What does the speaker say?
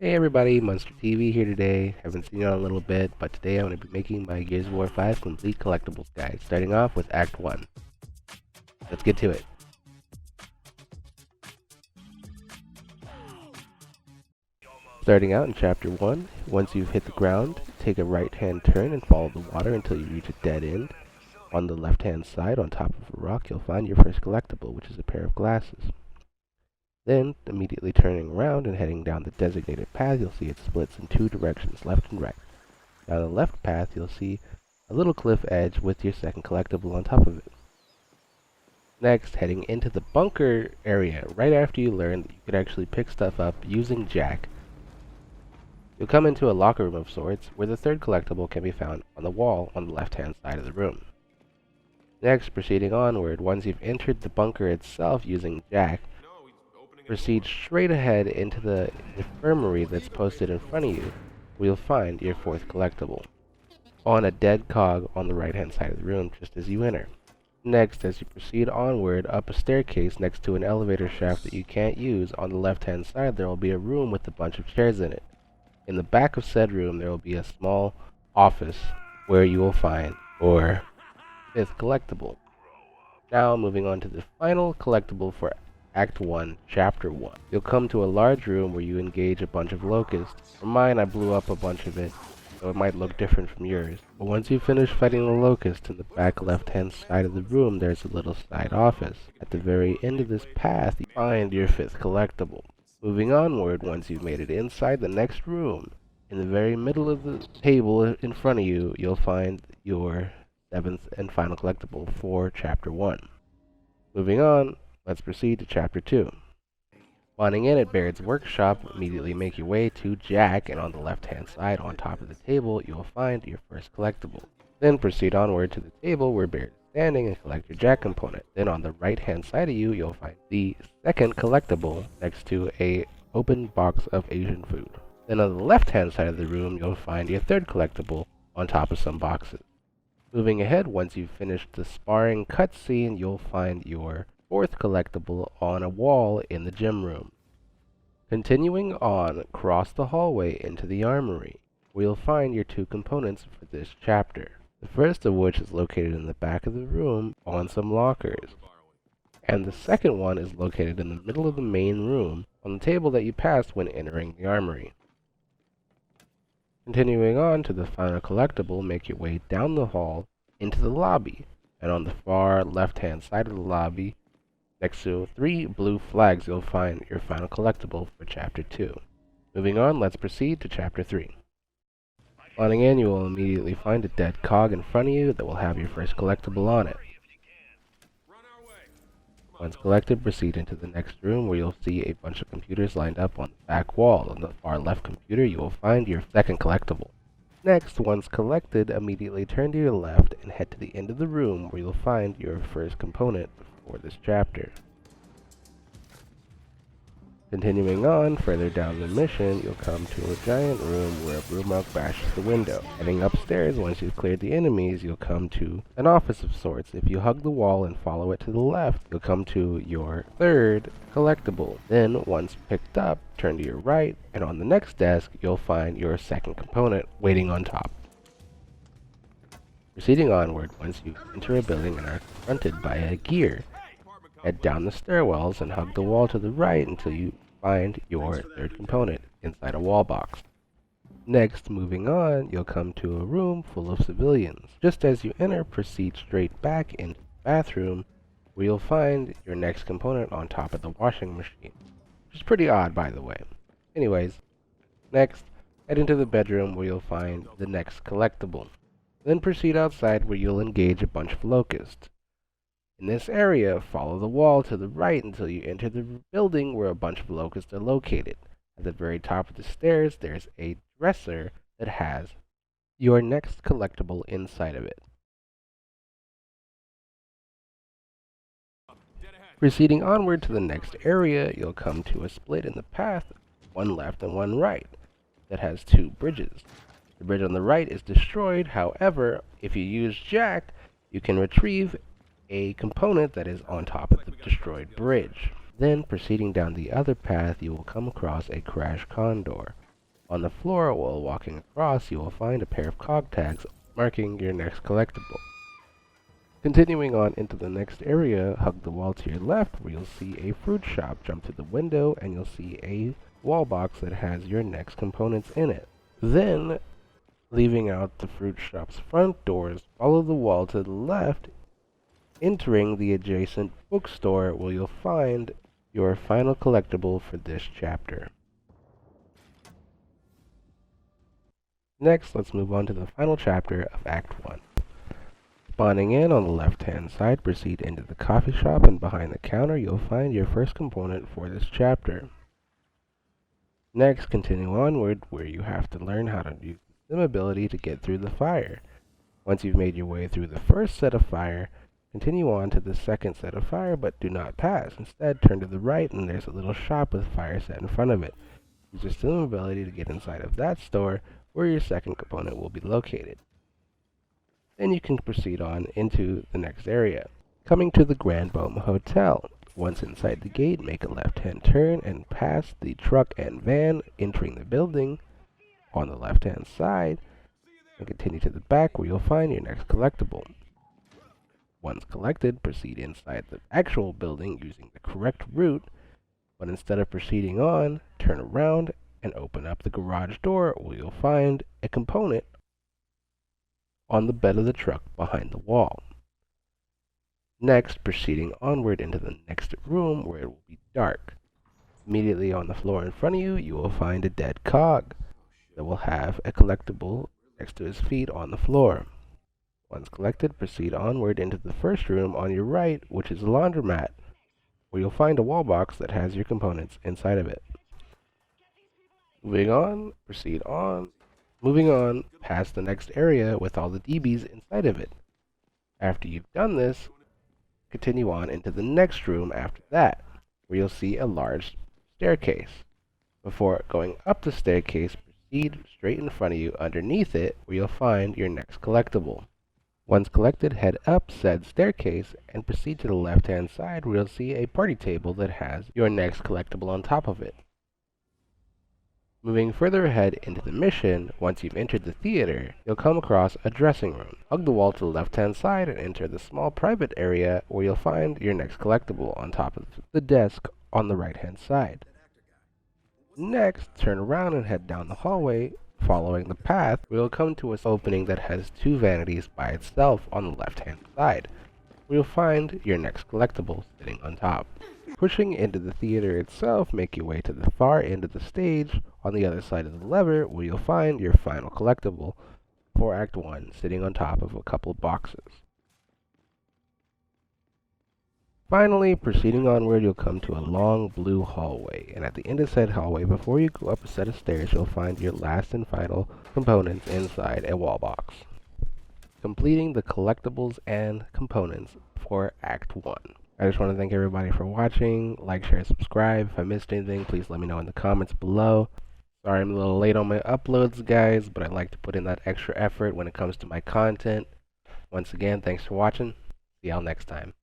Hey everybody, Monster TV here today. Haven't seen you in a little bit, but today I'm going to be making my Gears of War 5 Complete Collectibles guide, starting off with Act 1. Let's get to it. Starting out in Chapter 1, once you've hit the ground, take a right-hand turn and follow the water until you reach a dead end. On the left-hand side, on top of a rock, you'll find your first collectible, which is a pair of glasses. Then, immediately turning around and heading down the designated path, you'll see it splits in two directions, left and right. Down the left path, you'll see a little cliff edge with your second collectible on top of it. Next, heading into the bunker area, right after you learn that you could actually pick stuff up using Jack, you'll come into a locker room of sorts, where the third collectible can be found on the wall on the left-hand side of the room. Next, proceeding onward, once you've entered the bunker itself using Jack, proceed straight ahead into the infirmary that's posted in front of you, where you'll find your fourth collectible, on a dead cog on the right-hand side of the room just as you enter. Next, as you proceed onward up a staircase next to an elevator shaft that you can't use, on the left-hand side there will be a room with a bunch of chairs in it. In the back of said room there will be a small office where you will find your fifth collectible. Now moving on to the final collectible for Act 1, Chapter 1. You'll come to a large room where you engage a bunch of locusts. For mine, I blew up a bunch of it, so it might look different from yours. But once you finish fighting the locusts, in the back left-hand side of the room, there's a little side office. At the very end of this path, you find your fifth collectible. Moving onward, once you've made it inside the next room, in the very middle of the table in front of you, you'll find your seventh and final collectible for Chapter 1. Moving on, let's proceed to Chapter 2. Spawning in at Baird's workshop, immediately make your way to Jack, and on the left-hand side, on top of the table, you'll find your first collectible. Then proceed onward to the table where Baird is standing and collect your Jack component. Then on the right-hand side of you, you'll find the second collectible next to a open box of Asian food. Then on the left-hand side of the room, you'll find your third collectible on top of some boxes. Moving ahead, once you've finished the sparring cutscene, you'll find your fourth collectible on a wall in the gym room. Continuing on, cross the hallway into the armory, where you'll find your two components for this chapter. The first of which is located in the back of the room on some lockers, and the second one is located in the middle of the main room on the table that you passed when entering the armory. Continuing on to the final collectible, make your way down the hall into the lobby, and on the far left-hand side of the lobby, next to three blue flags, you'll find your final collectible for Chapter 2. Moving on, let's proceed to Chapter 3. Spawning in, you will immediately find a dead cog in front of you that will have your first collectible on it. Once collected, proceed into the next room where you'll see a bunch of computers lined up on the back wall. On the far left computer, you will find your second collectible. Next, once collected, immediately turn to your left and head to the end of the room where you'll find your first component for this chapter. Continuing on, further down the mission, you'll come to a giant room where a Brumok bashes the window. Heading upstairs, once you've cleared the enemies, you'll come to an office of sorts. If you hug the wall and follow it to the left, you'll come to your third collectible. Then, once picked up, turn to your right, and on the next desk, you'll find your second component waiting on top. Proceeding onward, once you enter a building and are confronted by a gear, head down the stairwells and hug the wall to the right until you find your third component inside a wall box. Next, moving on, you'll come to a room full of civilians. Just as you enter, proceed straight back into the bathroom, where you'll find your next component on top of the washing machine. Which is pretty odd, by the way. Anyways, next, head into the bedroom where you'll find the next collectible. Then proceed outside where you'll engage a bunch of locusts. In this area, follow the wall to the right until you enter the building where a bunch of locusts are located. At the very top of the stairs, there's a dresser that has your next collectible inside of it. Proceeding onward to the next area, you'll come to a split in the path, one left and one right, that has two bridges. The bridge on the right is destroyed. However, if you use Jack, you can retrieve a component that is on top of the destroyed bridge. Then, proceeding down the other path, you will come across a crash condor. On the floor, while walking across, you will find a pair of cog tags marking your next collectible. Continuing on into the next area, hug the wall to your left where you'll see a fruit shop. Jump to the window and you'll see a wall box that has your next components in it. Then, leaving out the fruit shop's front doors, follow the wall to the left, entering the adjacent bookstore where you'll find your final collectible for this chapter. Next, let's move on to the final chapter of Act 1. Spawning in on the left-hand side, proceed into the coffee shop, and behind the counter you'll find your first component for this chapter. Next, continue onward where you have to learn how to use the sim ability to get through the fire. Once you've made your way through the first set of fire, continue on to the second set of fire, but do not pass. Instead, turn to the right and there's a little shop with fire set in front of it. Use your sim ability to get inside of that store where your second component will be located. Then you can proceed on into the next area. Coming to the Grand Boma Hotel. Once inside the gate, make a left-hand turn and pass the truck and van entering the building on the left-hand side, and continue to the back where you'll find your next collectible. Once collected, proceed inside the actual building using the correct route, but instead of proceeding on, turn around and open up the garage door where you'll find a component on the bed of the truck behind the wall. Next, proceeding onward into the next room where it will be dark. Immediately on the floor in front of you, you will find a dead cog that will have a collectible next to his feet on the floor. Once collected, proceed onward into the first room on your right, which is a laundromat, where you'll find a wall box that has your components inside of it. Moving on, proceed on. Moving on past the next area with all the DBs inside of it. After you've done this, continue on into the next room after that, where you'll see a large staircase. Before going up the staircase, proceed straight in front of you underneath it, where you'll find your next collectible. Once collected, head up said staircase and proceed to the left-hand side, where you'll see a party table that has your next collectible on top of it. Moving further ahead into the mission, once you've entered the theater, you'll come across a dressing room. Hug the wall to the left-hand side and enter the small private area where you'll find your next collectible on top of the desk on the right-hand side. Next, turn around and head down the hallway, following the path, where you'll come to an opening that has two vanities by itself on the left-hand side, where you'll find your next collectible sitting on top. Pushing into the theater itself, make your way to the far end of the stage on the other side of the lever, where you'll find your final collectible for Act 1 sitting on top of a couple of boxes. Finally, proceeding onward, you'll come to a long blue hallway, and at the end of said hallway, before you go up a set of stairs, you'll find your last and final components inside a wall box, completing the collectibles and components for Act 1. I just want to thank everybody for watching. Like, share, subscribe. If I missed anything, please let me know in the comments below. Sorry I'm a little late on my uploads, guys, but I like to put in that extra effort when it comes to my content. Once again, thanks for watching. See y'all next time.